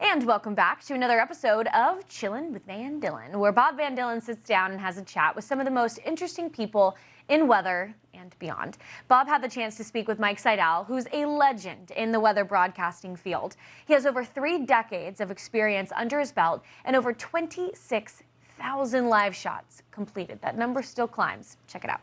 And welcome back to another episode of Chillin with Van Dillen, where Bob Van Dillen sits down and has a chat with some of the most interesting people in weather and beyond. Bob had the chance to speak with Mike Seidel, who's a legend in the weather broadcasting field. He has over 3 decades of experience under his belt and over 26,000 live shots completed. That number still climbs. Check it out.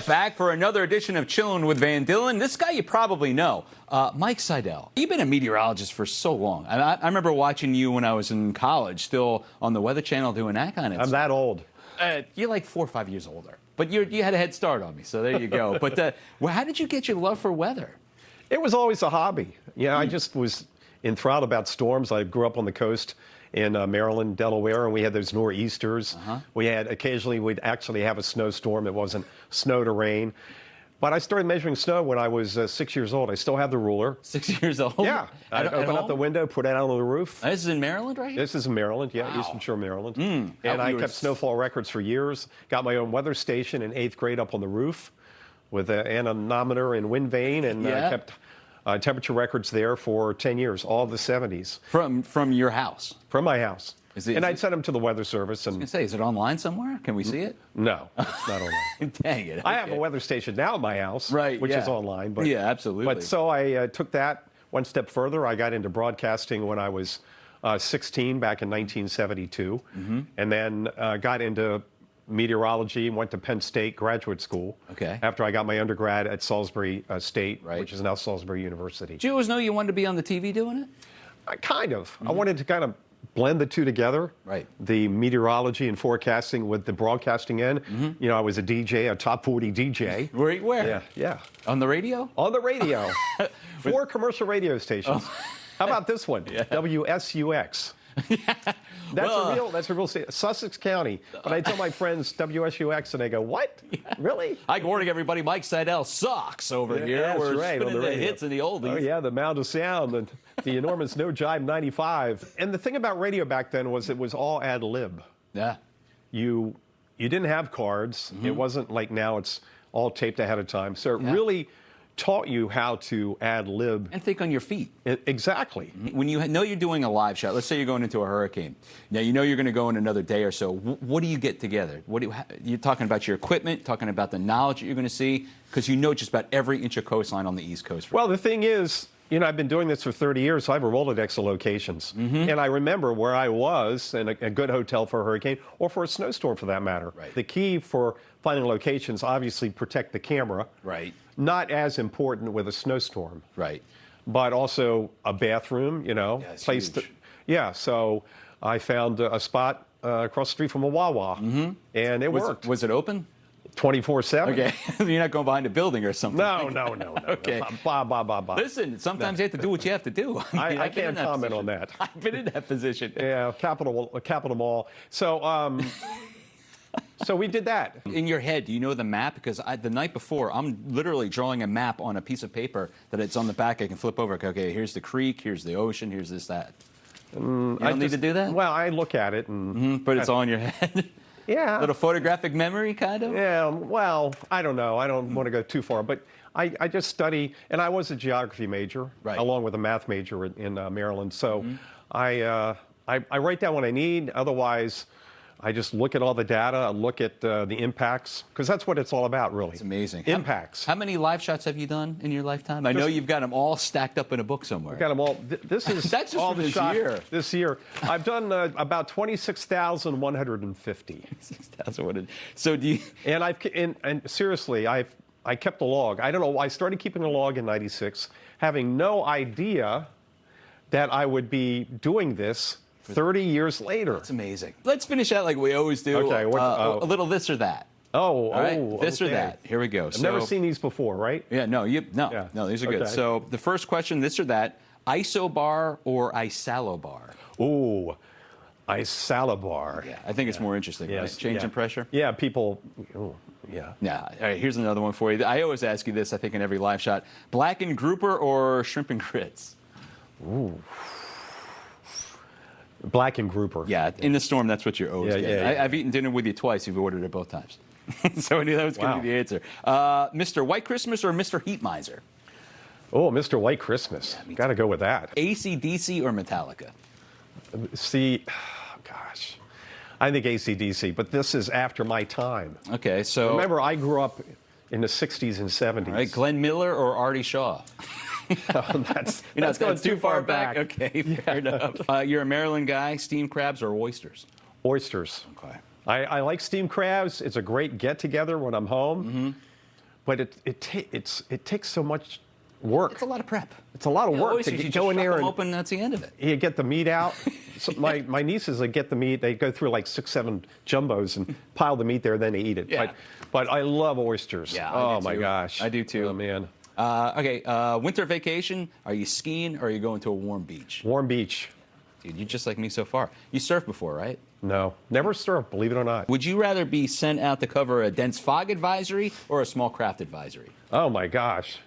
Back for another edition of Chillin with Van Dillen. This guy you probably know, Mike Seidel. You've been a meteorologist for so long. I remember watching you when I was in college, still on the Weather Channel doing that kind of stuff. I'm that old. You're like 4 or 5 years older. But you had a head start on me, so there you go. But how did you get your love for weather? It was always a hobby. I just was enthralled about storms. I grew up on the coast in Maryland, Delaware, and we had those nor'easters. We had occasionally we'd actually have a snowstorm. It wasn't snow to rain. But I started measuring snow when I was 6 years old. I still have the ruler. 6 years old? Yeah. I'd open up the window, put it out on the roof. This is in Maryland, right? This is in Maryland, yeah, Wow. Eastern Shore, Maryland. And I kept snowfall records for years. Got my own weather station in 8th grade up on the roof with an anemometer and wind vane, and kept temperature records there for 10 years, all of the 70s. From your house? From my house. And I'd send them to the Weather Service. I was going to say, is it online somewhere? Can we see it? No, it's not online. Dang it. I have a weather station now at my house, which is online. But, yeah, absolutely. But so I took that one step further. I got into broadcasting when I was 16 back in 1972, and then got into meteorology, went to Penn State graduate school after I got my undergrad at Salisbury State, which is now Salisbury University. Did you always know you wanted to be on the TV doing it? Kind of. I wanted to kind of blend the two together, the meteorology and forecasting with the broadcasting end. I was a DJ, a top 40 DJ. Where? Yeah. On the radio? On the radio. 4 commercial radio stations. How about this one? WSUX. That's a real state, Sussex County. But I tell my friends WSUX, and they go, "What? Really?" Good morning, everybody. Mike Seidel sucks over here. That's We're right, spinning on the the hits and the oldies. Oh yeah, the Mound of Sound, the enormous No Jive 95. And the thing about radio back then was it was all ad lib. Yeah. You didn't have cards. It wasn't like now it's all taped ahead of time. So it really taught you how to ad lib and think on your feet. Exactly. When you know you're doing a live shot, let's say you're going into a hurricane. Now you know you're going to go in another day or so. What do you get together? You're talking about your equipment, talking about the knowledge that you're going to see, because you know just about every inch of coastline on the East Coast. Well, the thing is, I've been doing this for 30 years, so I have a Rolodex of locations. And I remember where I was in a good hotel for a hurricane or for a snowstorm, for that matter. The key for finding locations, obviously, protect the camera. Not as important with a snowstorm. But also a bathroom, place to. So I found a spot across the street from a Wawa, and it worked. Was it open? 24/7. Okay, you're not going behind a building or something. No. Okay. Blah. Listen, sometimes you have to do what you have to do. I can't comment on that. I've been in that position. Yeah, Capitol Mall. So, so we did that. In your head, do you know the map? Because the night before, I'm literally drawing a map on a piece of paper that it's on the back. I can flip over. Okay, here's the creek, here's the ocean, here's this, that. You don't need to do that? Well, I look at it. But it's all in your head? Yeah. A little photographic memory, kind of? Yeah, well, I don't know. I don't want to go too far. But I just study, and I was a geography major, along with a math major in Maryland. So I write down what I need. Otherwise, I just look at all the data, look at the impacts, because that's what it's all about, really. It's amazing. Impacts. How many live shots have you done in your lifetime? I know you've got them all stacked up in a book somewhere. I've got them all. This is that's just all for the this shot year. This year. I've done about 26,150. 6,100. So do you? And seriously, I kept a log. I don't know. I started keeping a log in '96, having no idea that I would be doing this 30 years later. That's amazing. Let's finish out like we always do. Okay. A little this or that. This or that. Here we go. I've never seen these before, right? Yeah, no, these are good. So the first question, this or that, isobar or isalobar? Ooh, isalobar. Yeah, I think it's more interesting, right? Change in pressure? Yeah, people, yeah. All right, here's another one for you. I always ask you this, I think, in every live shot. Blackened grouper or shrimp and grits? Ooh. Blackened grouper. Yeah, in the storm, that's what you're always getting. I've eaten dinner with you twice. You've ordered it both times. So I knew that was going to be the answer. Mr. White Christmas or Mr. Heat Miser? Oh, Mr. White Christmas. Got to go with that. AC/DC or Metallica? See, gosh, I think AC/DC, but this is after my time. Okay, so Remember, I grew up in the 60s and 70s. all right, Glenn Miller or Artie Shaw? That's Going too far back. Okay, fair enough. You're a Maryland guy. Steamed crabs or oysters? Oysters. Okay. I like steamed crabs. It's a great get-together when I'm home, but it takes so much work. It's a lot of prep. It's a lot of work Oysters, to you go just in shove there them and open. That's the end of it. you get the meat out. So my nieces, they get the meat. They go through like 6, 7 jumbos and pile the meat there, then they eat it. Yeah. But I love oysters. Yeah, I oh do my too. gosh. I do too. Oh man. Okay, winter vacation. Are you skiing or are you going to a warm beach? Warm beach. Dude, you're just like me so far. You surfed before, right? No, never surfed, believe it or not. Would you rather be sent out to cover a dense fog advisory or a small craft advisory? Oh my gosh.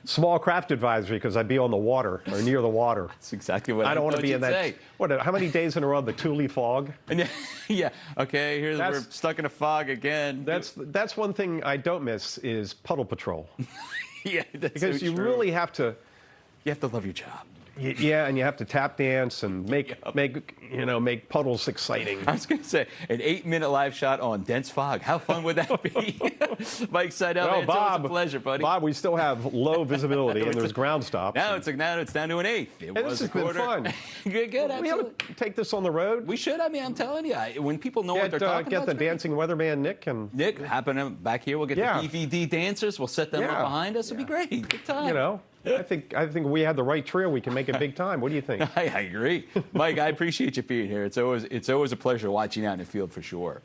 Small craft advisory because I'd be on the water or near the water. That's exactly what I don't want to thought be in you'd that. say. How many days in a row the Thule fog? And yeah, okay, we're stuck in a fog again. That's one thing I don't miss is puddle patrol. Yeah, that's Because so you true. really have to, You have to love your job. yeah, and you have to tap dance and make puddles exciting. I was going to say, an 8-minute live shot on dense fog. How fun would that be? Mike Seidel, Well, it's Bob, always a pleasure, buddy. Bob, we still have low visibility and there's ground stops. Now it's down to an 1/8. It Hey, was this a has been quarter. fun. Good, We absolutely. ought to take this on the road. We should. I mean, I'm telling you, when people know what they're talking Get about. the it's great. dancing weatherman Nick and Nick, happening back here. We'll get Yeah. the DVD dancers. We'll set them up Yeah. behind us. It'll be great. Good time. I think we had the right trio. We can make it big time. What do you think? I agree, Mike. I appreciate you being here. It's always a pleasure watching you out in the field for sure.